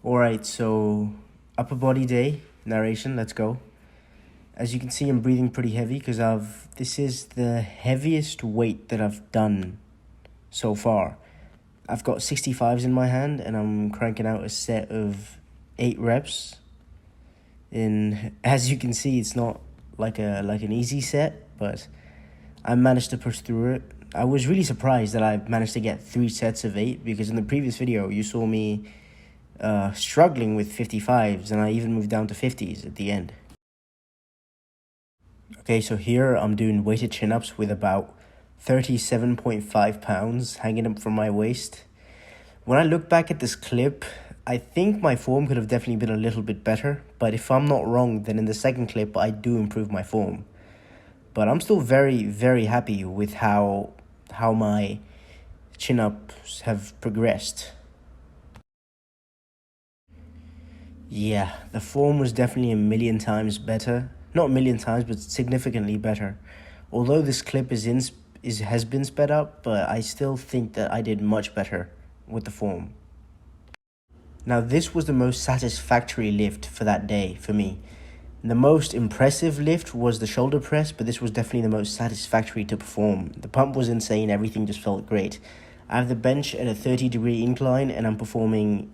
Alright, so upper body day, narration, let's go. As you can see, I'm breathing pretty heavy because this is the heaviest weight that I've done so far. I've got 65s in my hand and I'm cranking out a set of 8 reps. And as you can see, it's not like an easy set, but I managed to push through it. I was really surprised that I managed to get 3 sets of 8 because in the previous video you saw me struggling with 55s, and I even moved down to 50s at the end. Okay, so here I'm doing weighted chin-ups with about 37.5 pounds hanging up from my waist. When I look back at this clip, I think my form could have definitely been a little bit better, but if I'm not wrong, then in the second clip I do improve my form. But I'm still very, very happy with how my chin-ups have progressed. Yeah, the form was definitely a million times better. Not a million times, but significantly better. Although this clip has been sped up, but I still think that I did much better with the form. Now, this was the most satisfactory lift for that day for me. The most impressive lift was the shoulder press, but this was definitely the most satisfactory to perform. The pump was insane, everything just felt great. I have the bench at a 30-degree incline, and I'm performing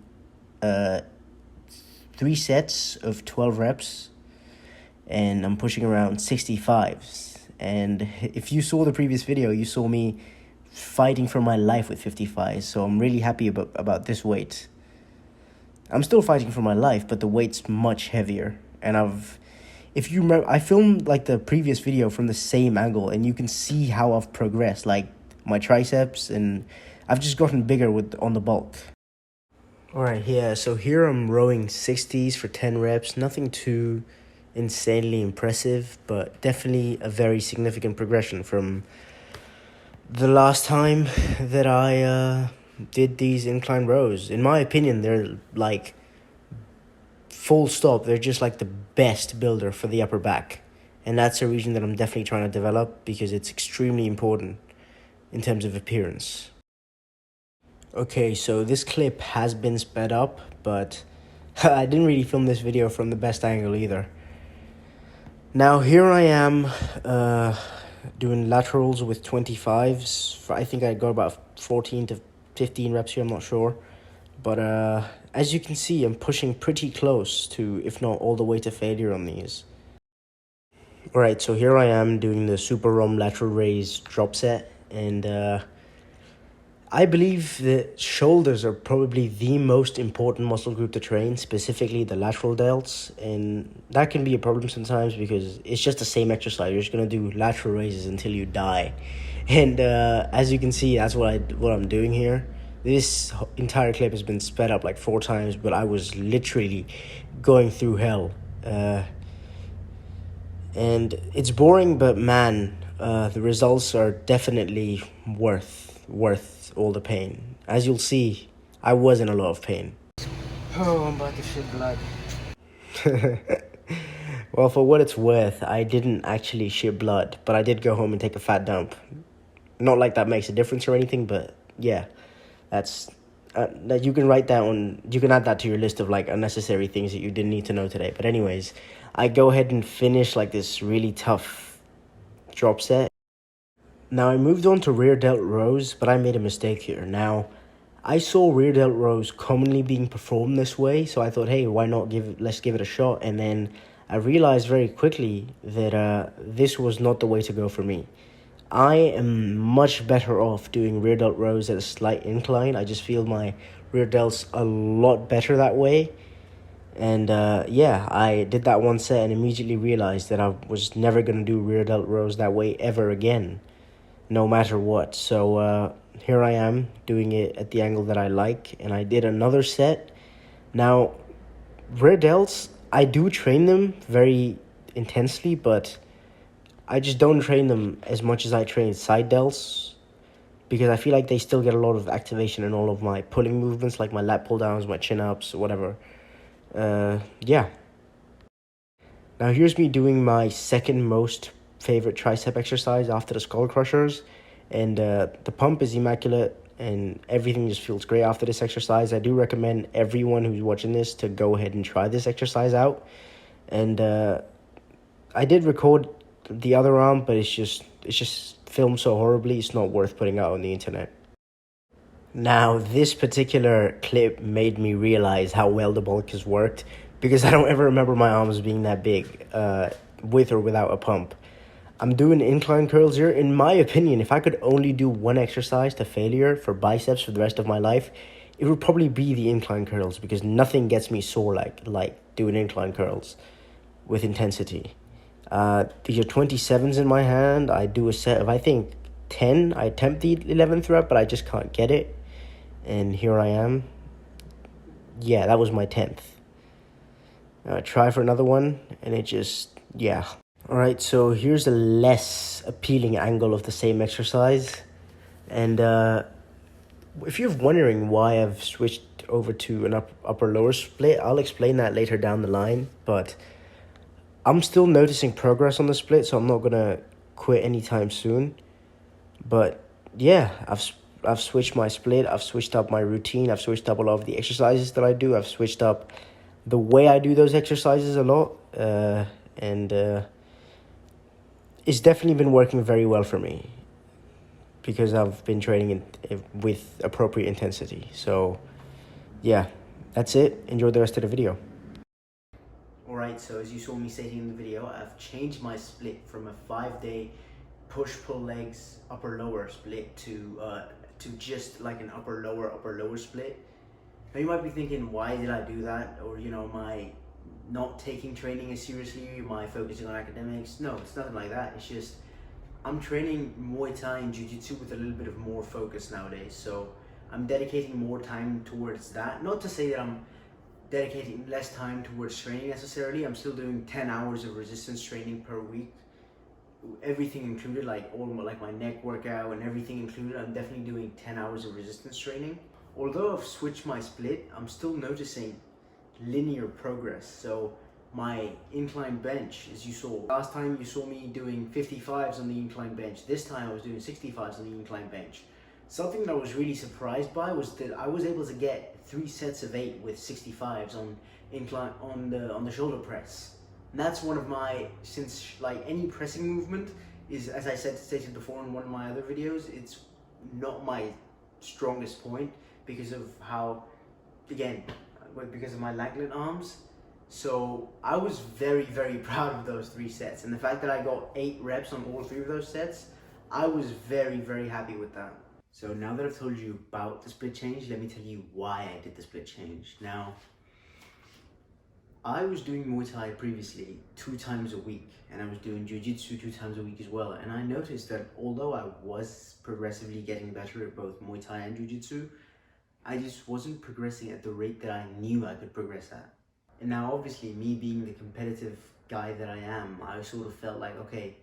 3 sets of 12 reps, and I'm pushing around 65s. And if you saw the previous video, you saw me fighting for my life with 55s, so I'm really happy about this weight. I'm still fighting for my life, but the weight's much heavier. And if you remember, I filmed like the previous video from the same angle, and you can see how I've progressed, like my triceps, and I've just gotten bigger on the bulk. Alright, yeah, so here I'm rowing 60s for 10 reps. Nothing too insanely impressive, but definitely a very significant progression from the last time that I did these incline rows. In my opinion, they're like, full stop, they're just like the best builder for the upper back. And that's a region that I'm definitely trying to develop because it's extremely important in terms of appearance. Okay, so this clip has been sped up, but I didn't really film this video from the best angle either. Now here I am doing laterals with 25s. I think I got about 14 to 15 reps here, I'm not sure. But as you can see, I'm pushing pretty close to, if not all the way to failure on these. Alright, so here I am doing the super ROM lateral raise drop set, and I believe that shoulders are probably the most important muscle group to train, specifically the lateral delts, and that can be a problem sometimes because it's just the same exercise. You're just going to do lateral raises until you die. And as you can see, that's what I'm doing here. This entire clip has been sped up like 4 times, but I was literally going through hell. And it's boring, but man, the results are definitely worth all the pain. As you'll see, I was in a lot of pain. Oh, I'm about to shit blood. Well, for what it's worth, I didn't actually shit blood, but I did go home and take a fat dump. Not like that makes a difference or anything, but yeah, that's that you can write down. You can add that to your list of like unnecessary things that you didn't need to know today. But anyways, I go ahead and finish like this really tough drop set. Now, I moved on to rear delt rows, but I made a mistake here. Now, I saw rear delt rows commonly being performed this way, so I thought, hey, why not let's give it a shot. And then I realized very quickly that this was not the way to go for me. I am much better off doing rear delt rows at a slight incline. I just feel my rear delts a lot better that way. And yeah, I did that one set and immediately realized that I was never going to do rear delt rows that way ever again, no matter what. So here I am doing it at the angle that I like, and I did another set. Now, rear delts, I do train them very intensely, but I just don't train them as much as I train side delts because I feel like they still get a lot of activation in all of my pulling movements, like my lat pull downs, my chin ups, whatever. Yeah. Now here's me doing my second most favorite tricep exercise after the skull crushers, and the pump is immaculate. and everything just feels great after this exercise. I do recommend everyone who's watching this to go ahead and try this exercise out. And I did record the other arm, but it's just filmed so horribly, it's not worth putting out on the internet. Now, this particular clip made me realize how well the bulk has worked, because I don't ever remember my arms being that big, with or without a pump. I'm doing incline curls here. In my opinion, if I could only do one exercise to failure for biceps for the rest of my life, it would probably be the incline curls, because nothing gets me sore like doing incline curls with intensity. These are 27s in my hand. I do a set of, I think, 10. I attempt the 11th rep, but I just can't get it. And here I am. Yeah, that was my 10th. Try for another one, and it just, yeah. Alright, so here's a less appealing angle of the same exercise. And if you're wondering why I've switched over to an upper-lower split, I'll explain that later down the line. But I'm still noticing progress on the split, so I'm not going to quit anytime soon. But yeah, I've switched my split, I've switched up my routine, I've switched up a lot of the exercises that I do, I've switched up the way I do those exercises a lot. It's definitely been working very well for me, because I've been training with appropriate intensity. So yeah, that's it. Enjoy the rest of the video. Alright, so as you saw me stating in the video, I've changed my split from a 5-day push-pull legs upper-lower split to just like an upper-lower split. Now you might be thinking, why did I do that? Or, you know, my not taking training as seriously, my focusing on academics. No, it's nothing like that. It's just I'm training Muay Thai and Jiu-Jitsu with a little bit of more focus nowadays. So I'm dedicating more time towards that. Not to say that I'm dedicating less time towards training necessarily. I'm still doing 10 hours of resistance training per week. Everything included, like my neck workout and everything included. I'm definitely doing 10 hours of resistance training. Although I've switched my split, I'm still noticing linear progress. So my incline bench, as you saw last time, you saw me doing 55s on the incline bench. This time I was doing 65s on the incline bench. Something that I was really surprised by was that I was able to get 3 sets of 8 with 65s on incline on the shoulder press. And that's one of my, since like any pressing movement is, as I stated before in one of my other videos, it's not my strongest point because of how, again, because of my Langlet arms. So I was very, very proud of those 3 sets, and the fact that I got 8 reps on all 3 of those sets, I was very, very happy with that. So now that I've told you about the split change, let me tell you why I did the split change. Now, I was doing Muay Thai previously 2 times a week, and I was doing Jiu-Jitsu 2 times a week as well. And I noticed that although I was progressively getting better at both Muay Thai and Jiu-Jitsu, I just wasn't progressing at the rate that I knew I could progress at. And now obviously, me being the competitive guy that I am, I sort of felt like, okay,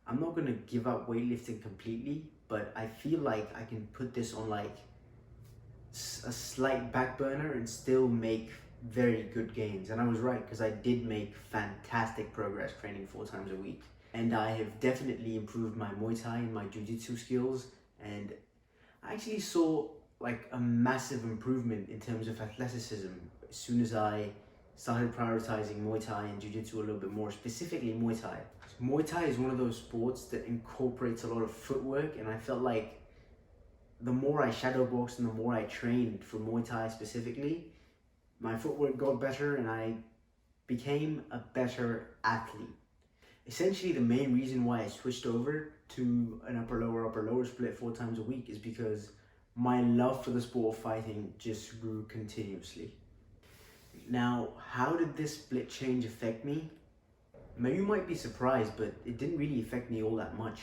I'm not gonna give up weightlifting completely, but I feel like I can put this on like a slight back burner and still make very good gains. And I was right, because I did make fantastic progress training 4 times a week. And I have definitely improved my Muay Thai and my Jiu-Jitsu skills, and I actually saw like a massive improvement in terms of athleticism as soon as I started prioritizing Muay Thai and Jiu-Jitsu a little bit more, specifically Muay Thai. Muay Thai is one of those sports that incorporates a lot of footwork, and I felt like the more I shadow boxed and the more I trained for Muay Thai specifically, my footwork got better and I became a better athlete. Essentially, the main reason why I switched over to an upper-lower split 4 times a week is because my love for the sport of fighting just grew continuously. Now, how did this split change affect me? Now, you might be surprised, but it didn't really affect me all that much.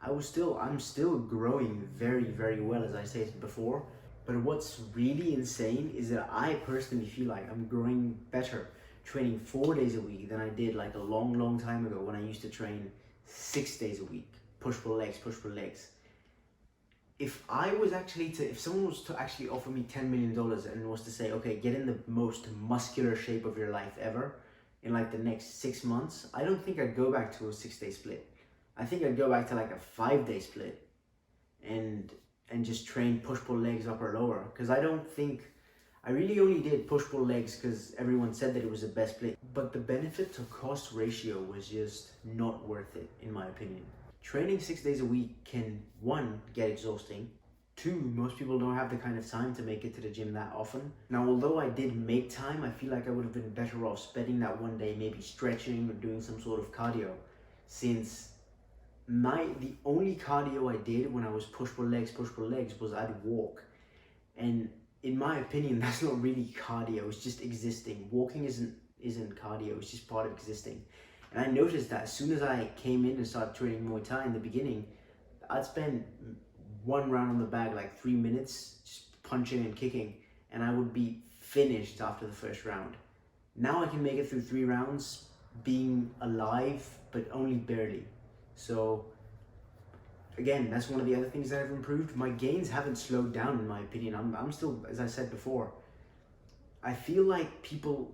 I'm still growing very, very well, as I stated before. But what's really insane is that I personally feel like I'm growing better training 4 days a week than I did like a long, long time ago when I used to train 6 days a week. Push-pull legs, push-pull legs. If someone was to actually offer me $10 million and was to say, okay, get in the most muscular shape of your life ever in like the next 6 months, I don't think I'd go back to a 6-day split. I think I'd go back to like a 5-day split. And and just train push-pull legs upper lower, because I really only did push-pull legs because everyone said that it was the best split, but the benefit to cost ratio was just not worth it in my opinion. Training 6 days a week can, one, get exhausting. Two, most people don't have the kind of time to make it to the gym that often. Now, although I did make time, I feel like I would have been better off spending that one day maybe stretching or doing some sort of cardio, since the only cardio I did when I was push-pull legs was I'd walk. And in my opinion, that's not really cardio, it's just existing. Walking isn't cardio, it's just part of existing. And I noticed that as soon as I came in and started training Muay Thai in the beginning, I'd spend one round on the bag, like 3 minutes, just punching and kicking, and I would be finished after the first round. Now I can make it through 3 rounds being alive, but only barely. So again, that's one of the other things that I've improved. My gains haven't slowed down in my opinion. I'm still, as I said before, I feel like people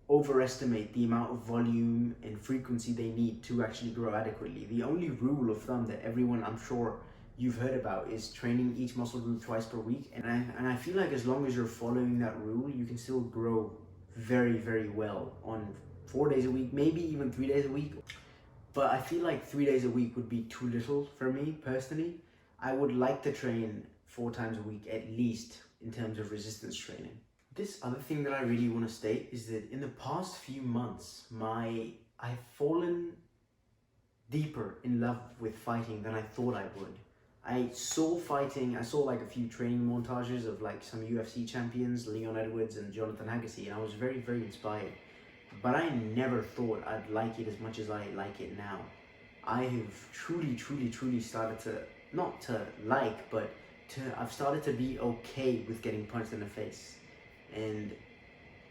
overestimate the amount of volume and frequency they need to actually grow adequately. The only rule of thumb that everyone, I'm sure you've heard about, is training each muscle group twice per week. And I feel like as long as you're following that rule, you can still grow very, very well on 4 days a week, maybe even 3 days a week. But I feel like 3 days a week would be too little for me personally. I would like to train 4 times a week at least in terms of resistance training. This other thing that I really want to state is that in the past few months, I've fallen deeper in love with fighting than I thought I would. I saw like a few training montages of like some UFC champions, Leon Edwards and Jonathan Agassi, and I was very, very inspired. But I never thought I'd like it as much as I like it now. I have truly started to, not to like, but I've started to be okay with getting punched in the face. And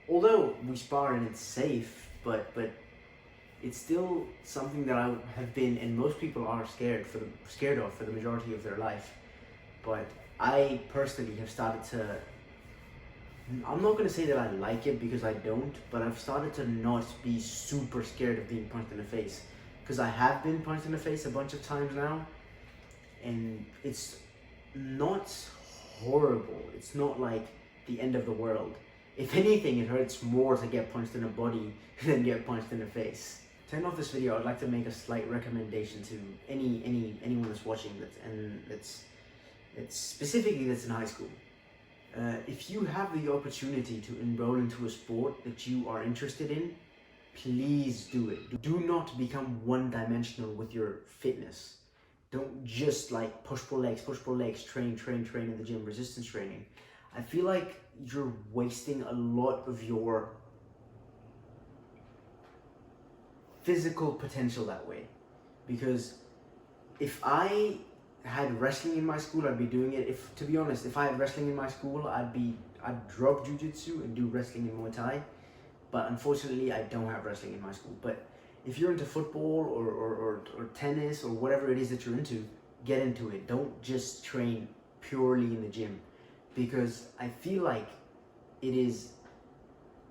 although we spar and it's safe, but it's still something that I have been, and most people are scared of for the majority of their life. But I personally have started to, I'm not going to say that I like it because I don't, but I've started to not be super scared of being punched in the face. Because I have been punched in the face a bunch of times now, and it's not horrible. It's not like the end of the world. If anything, it hurts more to get punched in the body than get punched in the face. To end off this video, I'd like to make a slight recommendation to anyone that's watching that's specifically that's in high school. If you have the opportunity to enroll into a sport that you are interested in, please do it. Do not become one-dimensional with your fitness. Don't just like push-pull legs, train in the gym, resistance training. I feel like you're wasting a lot of your physical potential that way. Because if I had wrestling in my school, I'd be doing it. To be honest, if I had wrestling in my school, I'd drop jiu-jitsu and do wrestling in Muay Thai. But unfortunately, I don't have wrestling in my school. But if you're into football or tennis or whatever it is that you're into, get into it. Don't just train purely in the gym, because I feel like it is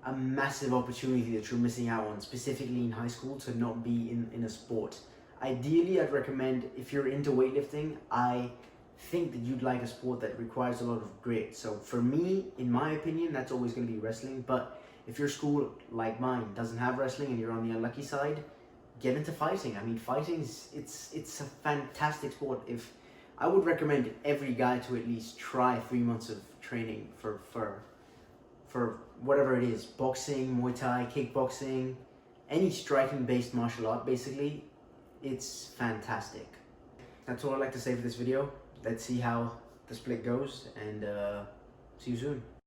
a massive opportunity that you're missing out on, specifically in high school, to not be in a sport. Ideally, I'd recommend, if you're into weightlifting, I think that you'd like a sport that requires a lot of grit. So for me, in my opinion, that's always going to be wrestling. But if your school, like mine, doesn't have wrestling and you're on the unlucky side, get into fighting. I mean, fighting it's a fantastic sport. I would recommend every guy to at least try 3 months of training for whatever it is, boxing, Muay Thai, kickboxing, any striking-based martial art, basically. It's fantastic. That's all I'd like to say for this video. Let's see how the split goes, and see you soon.